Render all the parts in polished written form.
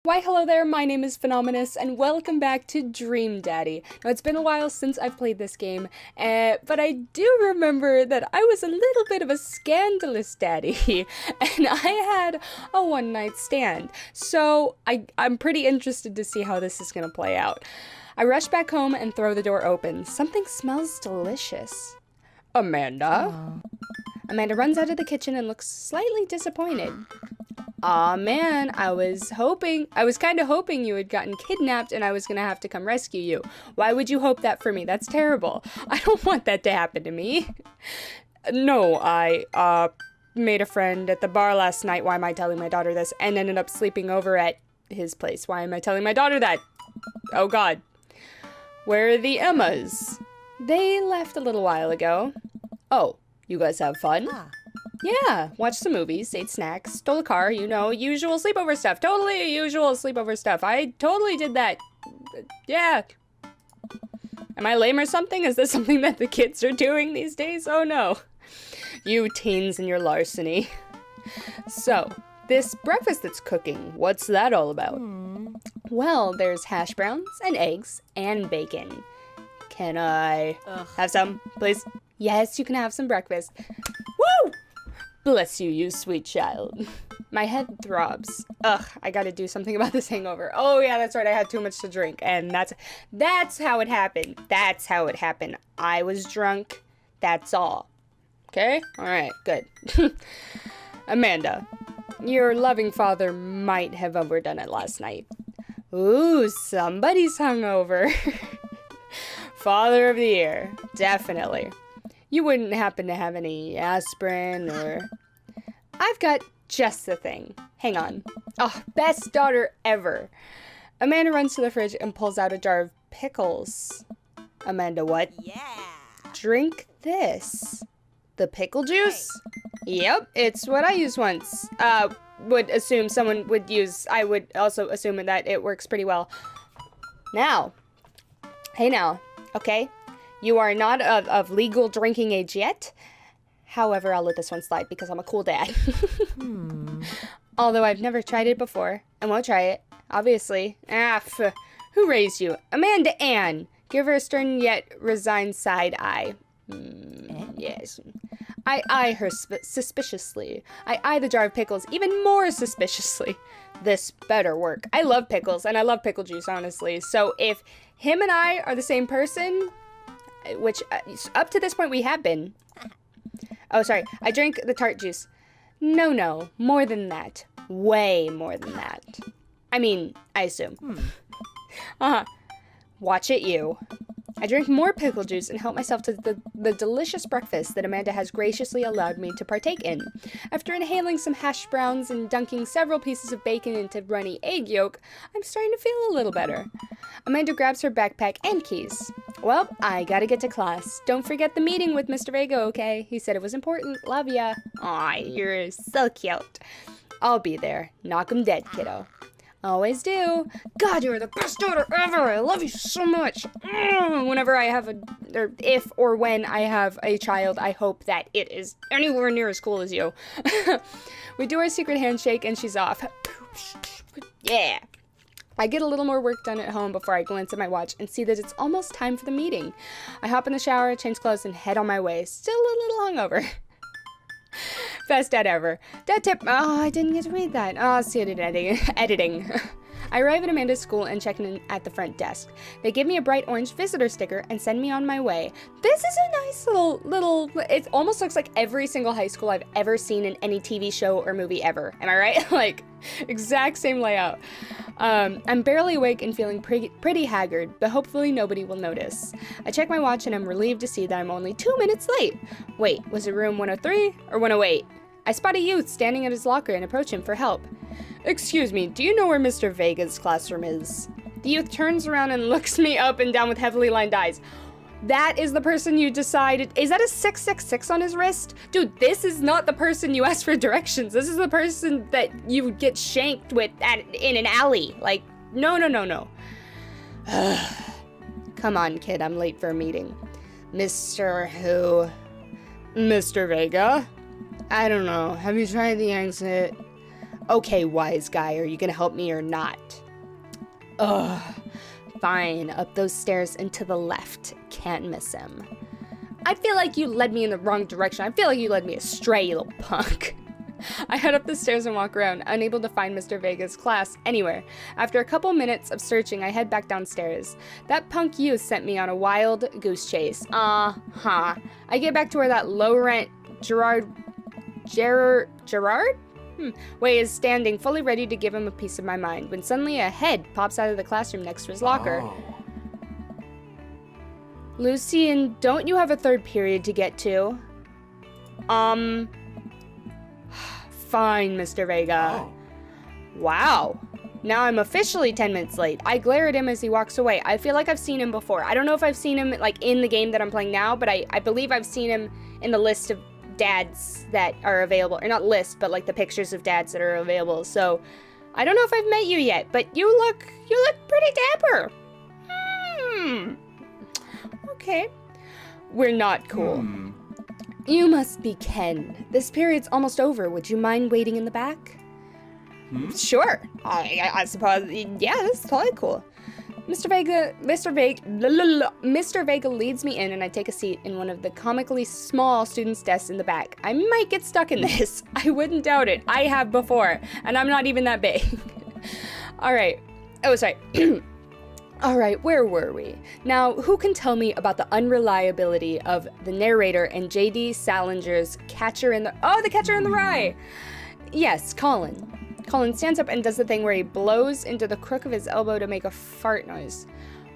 Why hello there, my name is Phenominis, and welcome back to Dream Daddy. Now it's been a while since I've played this game, but I do remember that I was a little bit of a scandalous daddy, and I had a one-night stand. So I'm pretty interested to see how this is gonna play out. I rush back home and throw the door open. Something smells delicious. Amanda? Amanda runs out of the kitchen and looks slightly disappointed. Aw man, I was kinda hoping you had gotten kidnapped and I was gonna have to come rescue you. Why would you hope that for me? That's terrible. I don't want that to happen to me. No, I, made a friend at the bar last night. Why am I telling my daughter this? And ended up sleeping over at his place. Why am I telling my daughter that? Oh god. Where are the Emmas? They left a little while ago. Oh, you guys have fun? Yeah, watched some movies, ate snacks, stole a car, you know, usual sleepover stuff. Totally usual sleepover stuff. I totally did that. Yeah. Am I lame or something? Is this something that the kids are doing these days? Oh no. You teens and your larceny. So, this breakfast that's cooking, what's that all about? Well, there's hash browns and eggs and bacon. Can I have some, please? Yes, you can have some breakfast. Woo! Bless you, you sweet child. My head throbs. Ugh, I gotta do something about this hangover. Oh yeah, that's right, I had too much to drink. And that's how it happened. That's how it happened. I was drunk. That's all. Okay? Alright, good. Amanda, your loving father might have overdone it last night. Ooh, somebody's hungover. Father of the year. Definitely. You wouldn't happen to have any aspirin or... I've got just the thing. Hang on. Oh, best daughter ever. Amanda runs to the fridge and pulls out a jar of pickles. Amanda, what? Yeah. Drink this. The pickle juice? Yep, it's what I used once. Would assume someone would use... I would also assume that it works pretty well. Now. Hey now. Okay? You are not of legal drinking age yet. However, I'll let this one slide because I'm a cool dad. Although I've never tried it before and won't try it, obviously. Who raised you? Amanda Ann. Give her a stern yet resigned side eye. Yes. I eye her suspiciously. I eye the jar of pickles even more suspiciously. This better work. I love pickles and I love pickle juice, honestly. So if him and I are the same person... which, up to this point, we have been. Oh, sorry. I drink the tart juice. No. More than that. Way more than that. I mean, I assume. Watch it, you. I drink more pickle juice and help myself to the delicious breakfast that Amanda has graciously allowed me to partake in. After inhaling some hash browns and dunking several pieces of bacon into runny egg yolk, I'm starting to feel a little better. Amanda grabs her backpack and keys. Well, I gotta get to class. Don't forget the meeting with Mr. Vega, okay? He said it was important. Love ya. Aw, you're so cute. I'll be there. Knock 'em dead, kiddo. Always do. God, you're the best daughter ever. I love you so much. Whenever I have if or when I have a child, I hope that it is anywhere near as cool as you. We do our secret handshake and she's off. Yeah. I get a little more work done at home before I glance at my watch and see that it's almost time for the meeting. I hop in the shower, change clothes, and head on my way. Still a little hungover. Best dad ever. Dad tip. Oh, I didn't get to read that. Oh, see it in editing. I arrive at Amanda's school and check in at the front desk. They give me a bright orange visitor sticker and send me on my way. This is a nice little, it almost looks like every single high school I've ever seen in any TV show or movie ever. Am I right? Like, exact same layout. I'm barely awake and feeling pretty haggard, but hopefully nobody will notice. I check my watch and I'm relieved to see that I'm only 2 minutes late. Wait, was it room 103 or 108? I spot a youth standing at his locker and approach him for help. Excuse me, do you know where Mr. Vega's classroom is? The youth turns around and looks me up and down with heavily lined eyes. That is the person you decided... Is that a 666 on his wrist? Dude, this is not the person you asked for directions. This is the person that you would get shanked with in an alley. Like, no. Come on, kid, I'm late for a meeting. Mr. Who? Mr. Vega? I don't know. Have you tried the exit? Okay, wise guy, are you gonna help me or not? Ugh. Fine, up those stairs and to the left. Can't miss him. I feel like you led me in the wrong direction. I feel like you led me astray, you little punk. I head up the stairs and walk around, unable to find Mr. Vega's class anywhere. After a couple minutes of searching, I head back downstairs. That punk youth sent me on a wild goose chase. Uh-huh. I get back to where that low-rent Gerard Way is standing, fully ready to give him a piece of my mind, when suddenly a head pops out of the classroom next to his locker. Oh. Lucian, don't you have a third period to get to? Fine, Mr. Vega. Oh. Wow. Now I'm officially 10 minutes late. I glare at him as he walks away. I feel like I've seen him before. I don't know if I've seen him like in the game that I'm playing now, but I believe I've seen him in the list of dads that are available. Or not list, but like the pictures of dads that are available. So I don't know if I've met you yet, but you look pretty dapper. Okay. We're not cool. You must be Ken. This period's almost over. Would you mind waiting in the back? Sure. I suppose. Yeah, this is totally cool. Mr. Vega leads me in, and I take a seat in one of the comically small students' desks in the back. I might get stuck in this. I wouldn't doubt it. I have before, and I'm not even that big. All right. Oh, sorry. All right, where were we? Now, who can tell me about the unreliability of the narrator and J.D. Salinger's Catcher in the... Oh, the Catcher in the Rye! Yes, Colin. Colin stands up and does the thing where he blows into the crook of his elbow to make a fart noise.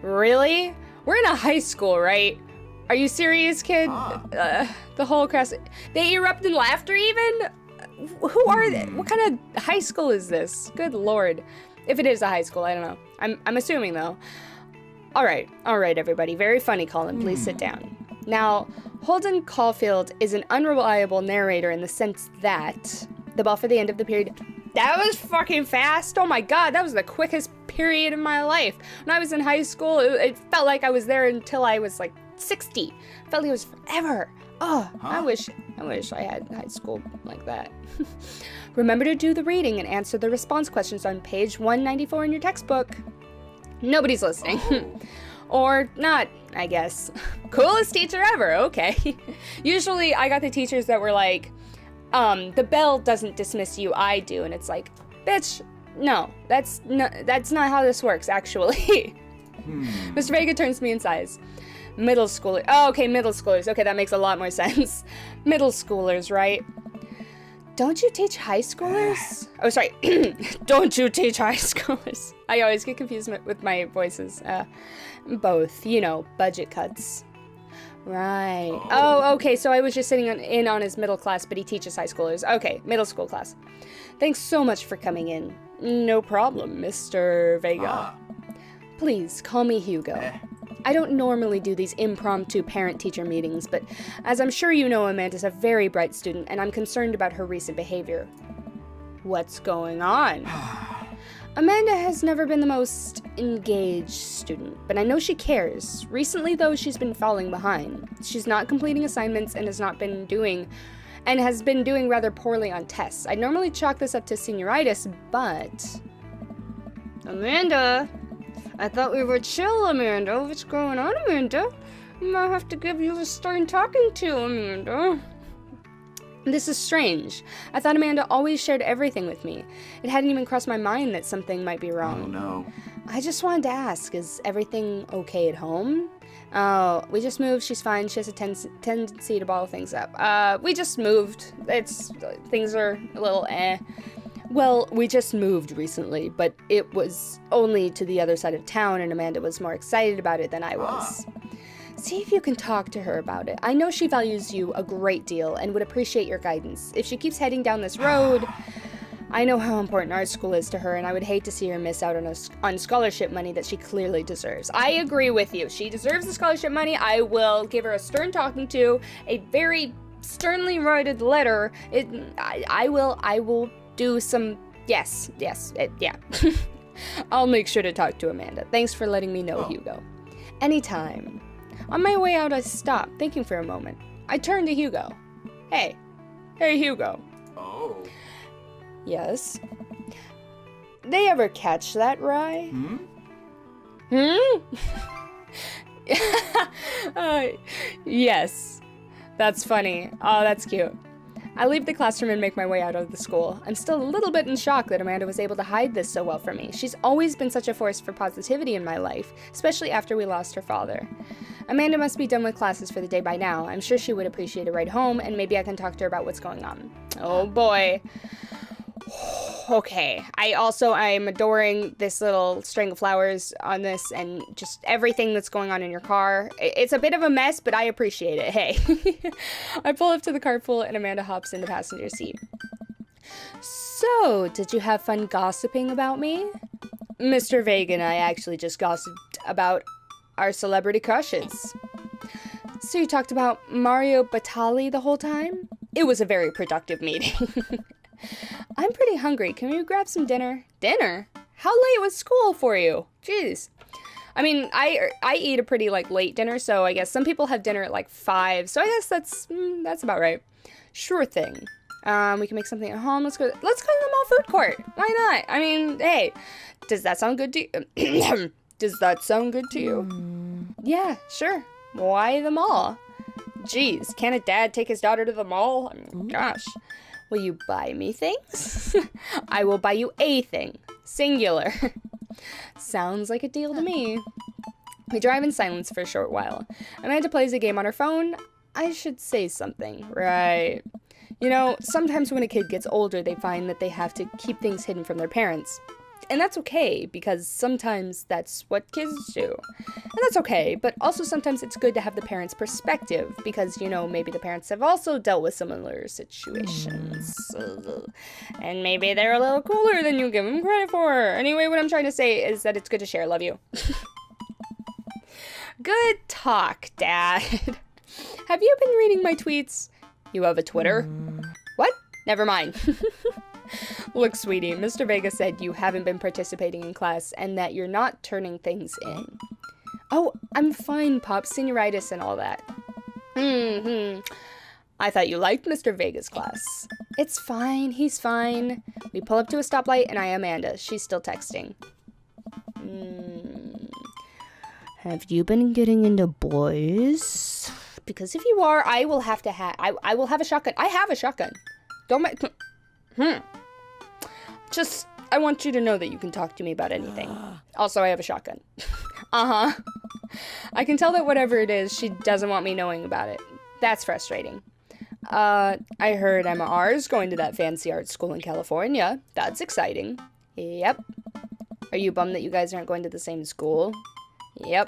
Really? We're in a high school, right? Are you serious, kid? The whole class... They erupt in laughter, even? Who are they? What kind of high school is this? Good lord. If it is a high school, I don't know. I'm assuming, though. All right, everybody. Very funny, Colin. Please sit down. Now, Holden Caulfield is an unreliable narrator in the sense that the bell for the end of the period... That was fucking fast. Oh my god, that was the quickest period of my life. When I was in high school, it felt like I was there until I was like 60. It felt like it was forever. Oh, I wish I had high school like that. Remember to do the reading and answer the response questions on page 194 in your textbook. Nobody's listening. Or not, I guess. Coolest teacher ever, okay. Usually I got the teachers that were like, the bell doesn't dismiss you, I do. And it's like, bitch, no, that's not how this works, actually. Mr. Vega turns to me and sighs. Middle schooler. Oh, okay, middle schoolers. Okay, that makes a lot more sense. Middle schoolers, right? Don't you teach high schoolers? Oh, sorry. Don't you teach high schoolers? I always get confused with my voices. Both, you know, budget cuts. Right. Oh, okay, so I was just sitting in on his middle class, but he teaches high schoolers. Okay, middle school class. Thanks so much for coming in. No problem, Mr. Vega. Please, call me Hugo. I don't normally do these impromptu parent-teacher meetings, but as I'm sure you know, Amanda's a very bright student, and I'm concerned about her recent behavior. What's going on? Amanda has never been the most engaged student, but I know she cares. Recently, though, she's been falling behind. She's not completing assignments and has been doing rather poorly on tests. I'd normally chalk this up to senioritis, but... Amanda! I thought we were chill, Amanda. What's going on, Amanda? I might have to give you a stern talking to, Amanda. This is strange. I thought Amanda always shared everything with me. It hadn't even crossed my mind that something might be wrong. Oh, no. I just wanted to ask, is everything okay at home? Oh, we just moved. She's fine. She has a tendency to bottle things up. We just moved. Things are a little eh. Well, we just moved recently, but it was only to the other side of town, and Amanda was more excited about it than I was. See if you can talk to her about it. I know she values you a great deal and would appreciate your guidance. If she keeps heading down this road, I know how important art school is to her, and I would hate to see her miss out on scholarship money that she clearly deserves. I agree with you. She deserves the scholarship money. I will give her a stern talking to, a very sternly worded letter. I will do some... Yes, yeah. I'll make sure to talk to Amanda. Thanks for letting me know, Hugo. Anytime. On my way out, I stopped, thinking for a moment. I turned to Hugo. Hey, Hugo. Oh. Yes? they ever catch that, Rye? Yes. That's funny. Oh, that's cute. I leave the classroom and make my way out of the school. I'm still a little bit in shock that Amanda was able to hide this so well from me. She's always been such a force for positivity in my life, especially after we lost her father. Amanda must be done with classes for the day by now. I'm sure she would appreciate a ride home, and maybe I can talk to her about what's going on. Oh boy. Okay, I'm adoring this little string of flowers on this and just everything that's going on in your car. It's a bit of a mess, but I appreciate it. Hey. I pull up to the carpool and Amanda hops in the passenger seat. So, did you have fun gossiping about me? Mr. Vega and I actually just gossiped about our celebrity crushes. So you talked about Mario Batali the whole time? It was a very productive meeting. I'm pretty hungry. Can we grab some dinner? Dinner? How late was school for you? Jeez. I mean, I eat a pretty, late dinner, so I guess some people have dinner at, 5, so I guess that's about right. Sure thing. We can make something at home. Let's go to the mall food court. Why not? I mean, hey, does that sound good to you? Does that sound good to you? Yeah, sure. Why the mall? Jeez, can't a dad take his daughter to the mall? I mean, gosh. Will you buy me things? I will buy you a thing. Singular. Sounds like a deal to me. We drive in silence for a short while. Amanda plays a game on her phone. I should say something, right? You know, sometimes when a kid gets older, they find that they have to keep things hidden from their parents. And that's okay, because sometimes that's what kids do. And that's okay, but also sometimes it's good to have the parents' perspective, because, maybe the parents have also dealt with similar situations. And maybe they're a little cooler than you give them credit for. Anyway, what I'm trying to say is that it's good to share. Love you. Good talk, Dad. Have you been reading my tweets? You have a Twitter? What? Never mind. Look, sweetie, Mr. Vega said you haven't been participating in class and that you're not turning things in. Oh, I'm fine, Pop. Senioritis and all that. I thought you liked Mr. Vega's class. It's fine. He's fine. We pull up to a stoplight and I Amanda. She's still texting. Have you been getting into boys? Because if you are, I will have to I will have a shotgun. I have a shotgun. Don't make... Just, I want you to know that you can talk to me about anything. Also, I have a shotgun. I can tell that whatever it is, she doesn't want me knowing about it. That's frustrating. I heard Emma R's going to that fancy art school in California. That's exciting. Yep. Are you bummed that you guys aren't going to the same school? Yep.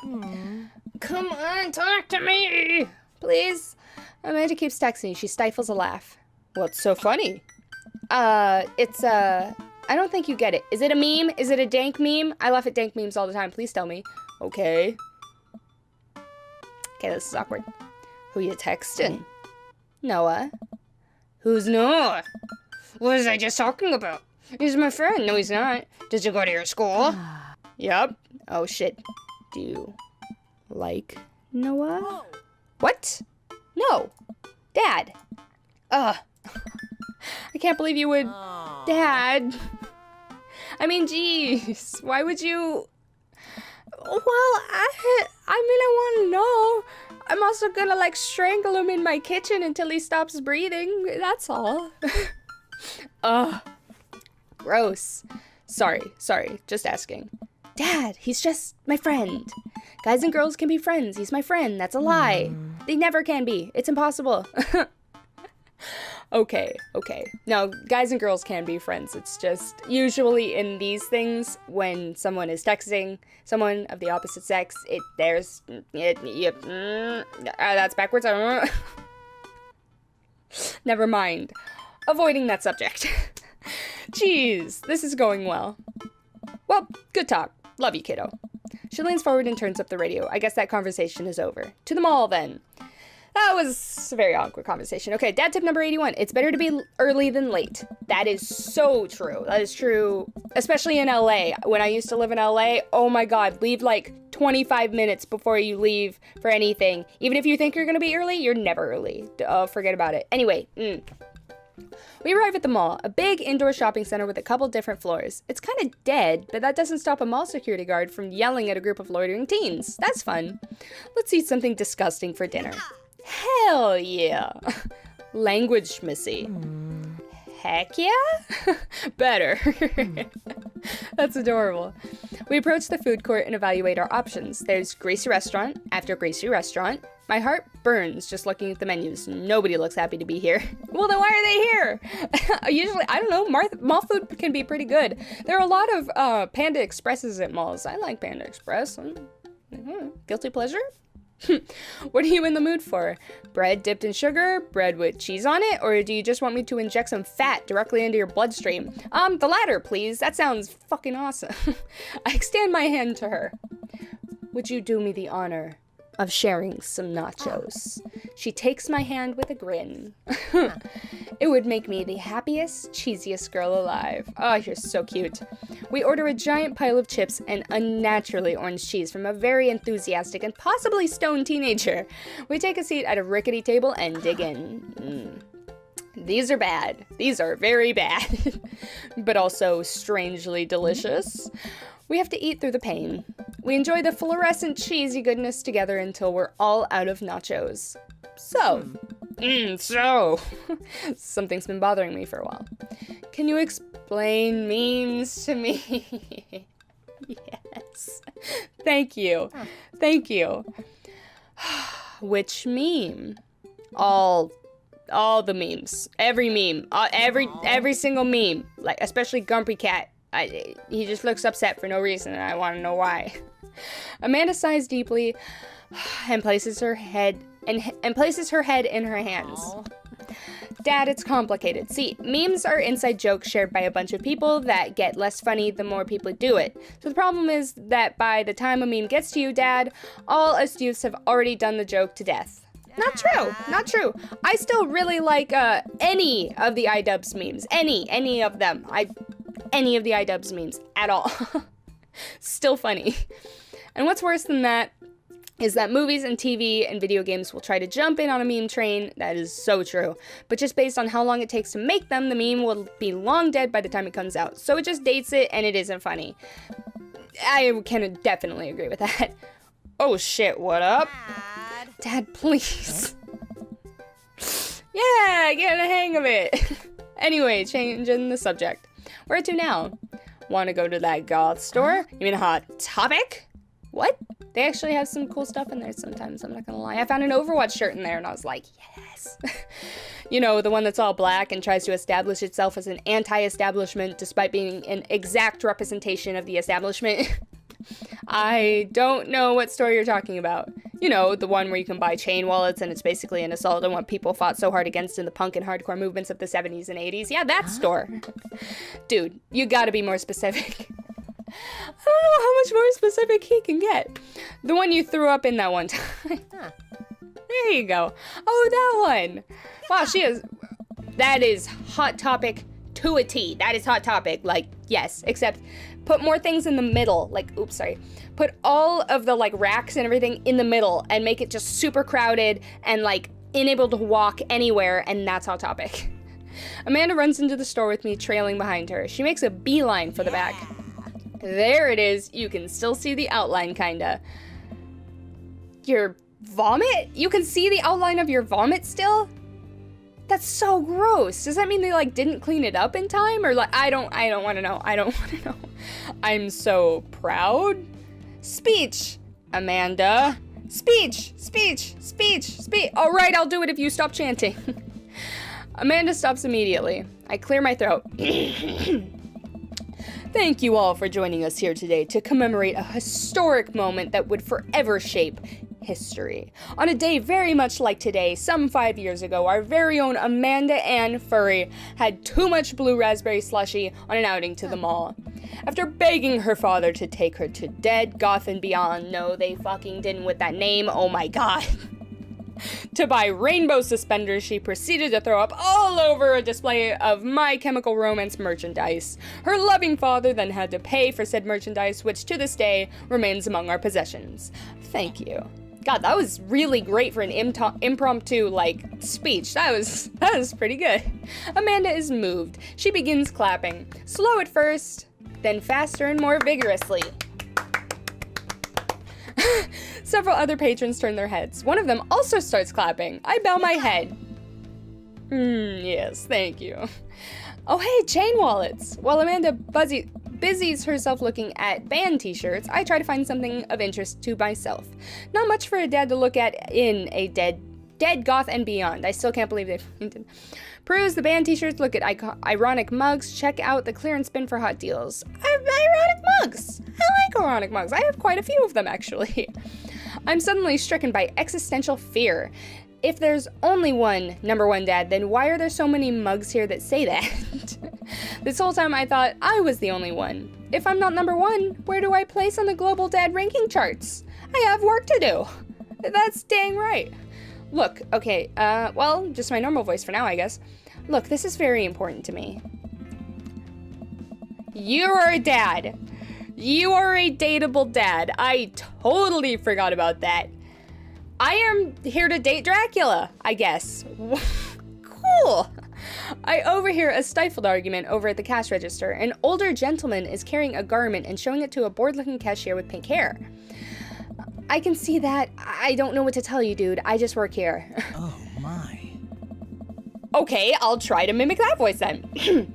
Come on, talk to me! Please? Amanda keeps texting. She stifles a laugh. What's so funny? I don't think you get it. Is it a meme? Is it a dank meme? I laugh at dank memes all the time. Please tell me. Okay. Okay, this is awkward. Who you texting? Noah. Who's Noah? What was I just talking about? He's my friend. No, he's not. Did you go to your school? Yup. Oh, shit. Do you like Noah? What? No. Dad. Ugh. I can't believe you would... Dad. I mean, geez. Why would you... Well, I want to know. I'm also gonna, strangle him in my kitchen until he stops breathing. That's all. Ugh. Gross. Sorry. Just asking. Dad, he's just my friend. Guys and girls can be friends. He's my friend. That's a lie. They never can be. It's impossible. Okay. Now, guys and girls can be friends. It's just usually in these things, when someone is texting someone of the opposite sex, that's backwards. I don't know. Never mind. Avoiding that subject. Jeez, this is going well. Well, good talk. Love you, kiddo. She leans forward and turns up the radio. I guess that conversation is over. To the mall, then. That was a very awkward conversation. Okay, dad tip number 81. It's better to be early than late. That is so true. That is true, especially in LA. When I used to live in LA, oh my God, leave 25 minutes before you leave for anything. Even if you think you're gonna be early, you're never early. Forget about it. Anyway, We arrive at the mall, a big indoor shopping center with a couple different floors. It's kind of dead, but that doesn't stop a mall security guard from yelling at a group of loitering teens. That's fun. Let's eat something disgusting for dinner. Hell yeah. Language missy. Heck yeah? Better. That's adorable. We approach the food court and evaluate our options. There's greasy restaurant after greasy restaurant. My heart burns just looking at the menus. Nobody looks happy to be here. Well, then why are they here? Usually, I don't know, mall food can be pretty good. There are a lot of Panda Expresses at malls. I like Panda Express. Guilty pleasure? What are you in the mood for? Bread dipped in sugar? Bread with cheese on it? Or do you just want me to inject some fat directly into your bloodstream? The latter, please. That sounds fucking awesome. I extend my hand to her. Would you do me the honor of sharing some nachos? She takes my hand with a grin. It would make me the happiest, cheesiest girl alive. Oh, you're so cute. We order a giant pile of chips and unnaturally orange cheese from a very enthusiastic and possibly stoned teenager. We take a seat at a rickety table and dig in. These are bad. These are very bad. But also strangely delicious. We have to eat through the pain. We enjoy the fluorescent cheesy goodness together until we're all out of nachos. So, something's been bothering me for a while. Can you explain memes to me? Yes. Thank you. Thank you. Which meme? All the memes. Every meme. Every single meme. Like, especially Grumpy Cat. He just looks upset for no reason, and I want to know why. Amanda sighs deeply and places her head in her hands. Aww. Dad, it's complicated. See, memes are inside jokes shared by a bunch of people that get less funny the more people do it. So the problem is that by the time a meme gets to you, Dad, all us youths have already done the joke to death. Not true. I still really like any of the iDubbbz memes. Any of them. Any of the iDubbbz memes at all. Still funny. And what's worse than that is that movies and TV and video games will try to jump in on a meme train. That is so true. But just based on how long it takes to make them, the meme will be long dead by the time it comes out. So it just dates it and it isn't funny. I can definitely agree with that. Oh shit, what up? Dad, please. Yeah, get a hang of it. Anyway, changing the subject. Where to now? Want to go to that goth store? You mean Hot Topic? What? They actually have some cool stuff in there sometimes, I'm not gonna lie. I found an Overwatch shirt in there and I was like, yes. You know, the one that's all black and tries to establish itself as an anti-establishment despite being an exact representation of the establishment. I don't know what store you're talking about. You know, the one where you can buy chain wallets and it's basically an assault on what people fought so hard against in the punk and hardcore movements of the 70s and 80s. Yeah, that store. Dude, you gotta be more specific. I don't know how much more specific he can get. The one you threw up in that one time. There you go. Oh, that one. Wow, that is Hot Topic to a T. That is Hot Topic. Like, yes, except put more things in the middle. Like, oops, sorry. Put all of the, like, racks and everything in the middle and make it just super crowded and, like, unable to walk anywhere, and that's Hot Topic. Amanda runs into the store with me trailing behind her. She makes a beeline for the back. There it is. You can still see the outline, kinda. Your vomit? You can see the outline of your vomit still? That's so gross. Does that mean they, like, didn't clean it up in time? Or, like, I don't want to know. I don't want to know. I'm so proud. Speech, Amanda. Speech. All right, I'll do it if you stop chanting. Amanda stops immediately. I clear my throat. Thank you all for joining us here today to commemorate a historic moment that would forever shape history. On a day very much like today, some 5 years ago, our very own Amanda Ann Furry had too much blue raspberry slushy on an outing to the mall. After begging her father to take her to Dead, Goth, and Beyond, no, they fucking didn't with that name, oh my god, to buy rainbow suspenders, she proceeded to throw up all over a display of My Chemical Romance merchandise. Her loving father then had to pay for said merchandise, which to this day remains among our possessions. Thank you. God, that was really great for an impromptu, like, speech. That was pretty good. Amanda is moved. She begins clapping. Slow at first, then faster and more vigorously. Several other patrons turn their heads. One of them also starts clapping. I bow my head. Yes, thank you. Oh, hey, chain wallets. While Amanda busies herself looking at band t-shirts, I try to find something of interest to myself. Not much for a dad to look at in a dead goth and beyond. I still can't believe they did. Peruse the band t-shirts, look at ironic mugs, check out the clearance bin for hot deals. Ironic mugs! I like ironic mugs. I have quite a few of them, actually. I'm suddenly stricken by existential fear. If there's only one number one dad, then why are there so many mugs here that say that? This whole time I thought I was the only one. If I'm not number one, where do I place on the global dad ranking charts? I have work to do. That's dang right. Look, okay, well, just my normal voice for now, I guess. Look, this is very important to me. You are a dad. You are a dateable dad. I totally forgot about that. I am here to date Dracula, I guess. Cool. I overhear a stifled argument over at the cash register. An older gentleman is carrying a garment and showing it to a bored-looking cashier with pink hair. I can see that. I don't know what to tell you, dude. I just work here. Oh, my. Okay, I'll try to mimic that voice then.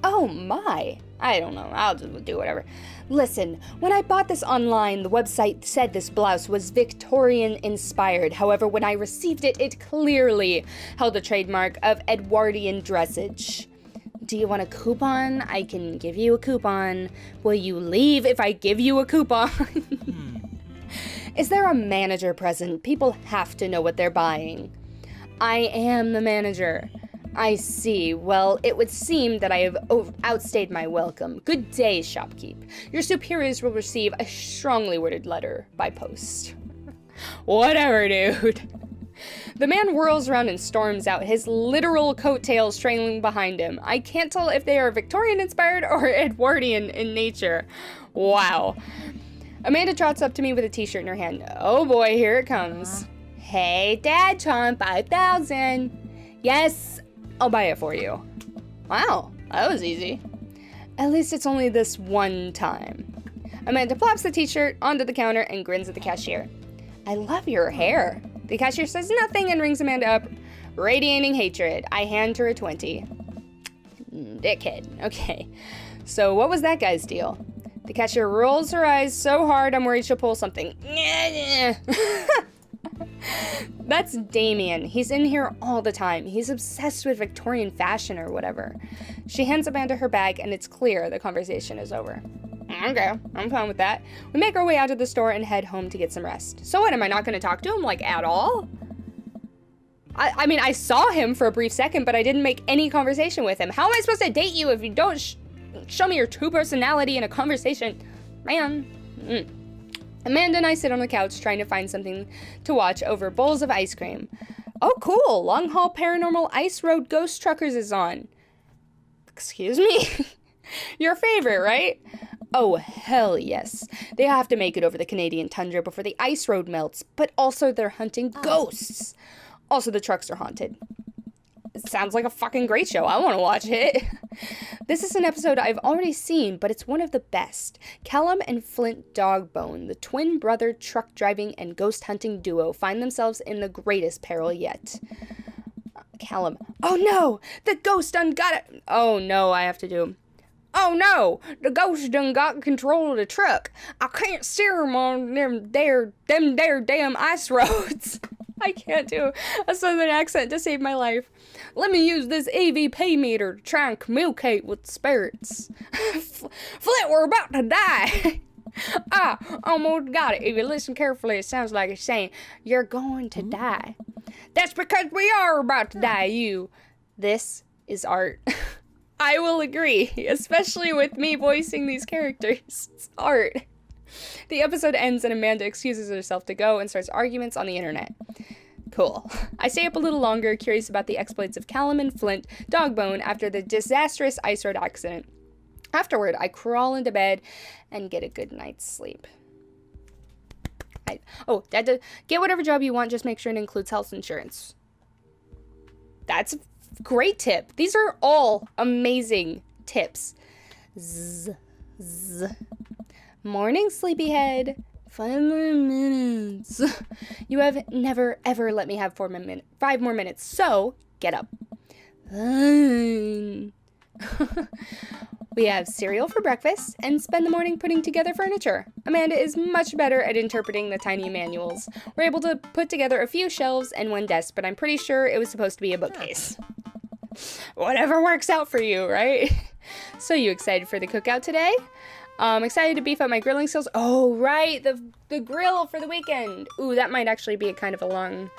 Oh, my. I don't know. I'll just do whatever. Listen, when I bought this online, the website said this blouse was Victorian-inspired. However, when I received it, it clearly held a trademark of Edwardian dressage. Do you want a coupon? I can give you a coupon. Will you leave if I give you a coupon? Is there a manager present? People have to know what they're buying. I am the manager. I see. Well, it would seem that I have outstayed my welcome. Good day, shopkeep. Your superiors will receive a strongly worded letter by post. Whatever, dude. The man whirls around and storms out, his literal coattails trailing behind him. I can't tell if they are Victorian-inspired or Edwardian in nature. Wow. Amanda trots up to me with a t-shirt in her hand. Oh boy, here it comes. Hey, Dad, Tom, 5,000. Yes, I'll buy it for you. Wow, that was easy. At least it's only this one time. Amanda plops the t-shirt onto the counter and grins at the cashier. I love your hair. The cashier says nothing and rings Amanda up, radiating hatred. I hand her a 20. Dickhead. Okay, so what was that guy's deal? The cashier rolls her eyes so hard I'm worried she'll pull something. That's Damien. He's in here all the time. He's obsessed with Victorian fashion or whatever. She hands Amanda her bag and it's clear the conversation is over. Okay, I'm fine with that. We make our way out of the store and head home to get some rest. So what, am I not going to talk to him, like, at all? I mean, I saw him for a brief second, but I didn't make any conversation with him. How am I supposed to date you if you don't show me your true personality in a conversation? Man. Amanda and I sit on the couch trying to find something to watch over bowls of ice cream. Oh, cool. Long Haul Paranormal Ice Road Ghost Truckers is on. Excuse me? Your favorite, right? Oh, hell yes. They have to make it over the Canadian tundra before the ice road melts, but also they're hunting ghosts. Also, the trucks are haunted. It sounds like a fucking great show. I want to watch it. This is an episode I've already seen, but it's one of the best. Callum and Flint Dogbone, the twin brother truck driving and ghost hunting duo, find themselves in the greatest peril yet. Callum. Oh no! The ghost done got it! Oh no, I have to do. Oh no! The ghost done got control of the truck. I can't steer him on them there damn ice roads. I can't do a southern accent to save my life. Let me use this EVP meter to try and communicate with spirits. Flint, we're about to die. I almost got it. If you listen carefully, it sounds like it's saying, you're going to die. That's because we are about to die, you. This is art. I will agree, especially with me voicing these characters. It's art. The episode ends and Amanda excuses herself to go and starts arguments on the internet. Cool. I stay up a little longer, curious about the exploits of Callum and Flint Dogbone after the disastrous ice road accident. Afterward, I crawl into bed and get a good night's sleep. Oh, Dad, get whatever job you want, just make sure it includes health insurance. That's a great tip. These are all amazing tips. Zzz, zzz. Morning, sleepyhead. 5 more minutes. You have never, ever let me have 5 more minutes, so get up. Fine. We have cereal for breakfast and spend the morning putting together furniture. Amanda is much better at interpreting the tiny manuals. We're able to put together a few shelves and one desk, but I'm pretty sure it was supposed to be a bookcase. Whatever works out for you, right? So you excited for the cookout today? Excited to beef up my grilling skills. Oh, right, the grill for the weekend. Ooh, that might actually be a kind of a long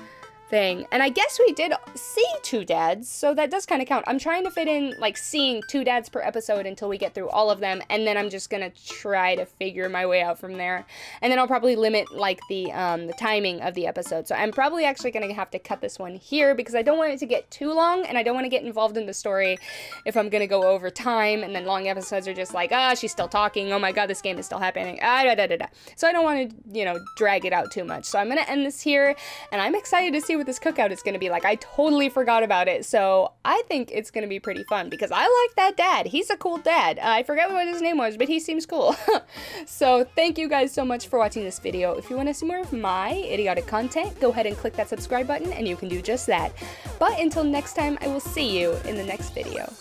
thing. And I guess we did see 2 dads, so that does kind of count. I'm trying to fit in, like, seeing 2 dads per episode until we get through all of them, and then I'm just gonna try to figure my way out from there. And then I'll probably limit, like, the timing of the episode. So I'm probably actually gonna have to cut this one here because I don't want it to get too long, and I don't want to get involved in the story if I'm gonna go over time, and then long episodes are just like, she's still talking, oh my god, this game is still happening, So I don't want to, drag it out too much. So I'm gonna end this here, and I'm excited to see what this cookout is going to be like. I totally forgot about it, so I think it's going to be pretty fun because I like that dad. He's a cool dad. I forget what his name was, but he seems cool. So thank you guys so much for watching this video. If you want to see more of my idiotic content, go ahead and click that subscribe button and you can do just that. But until next time, I will see you in the next video.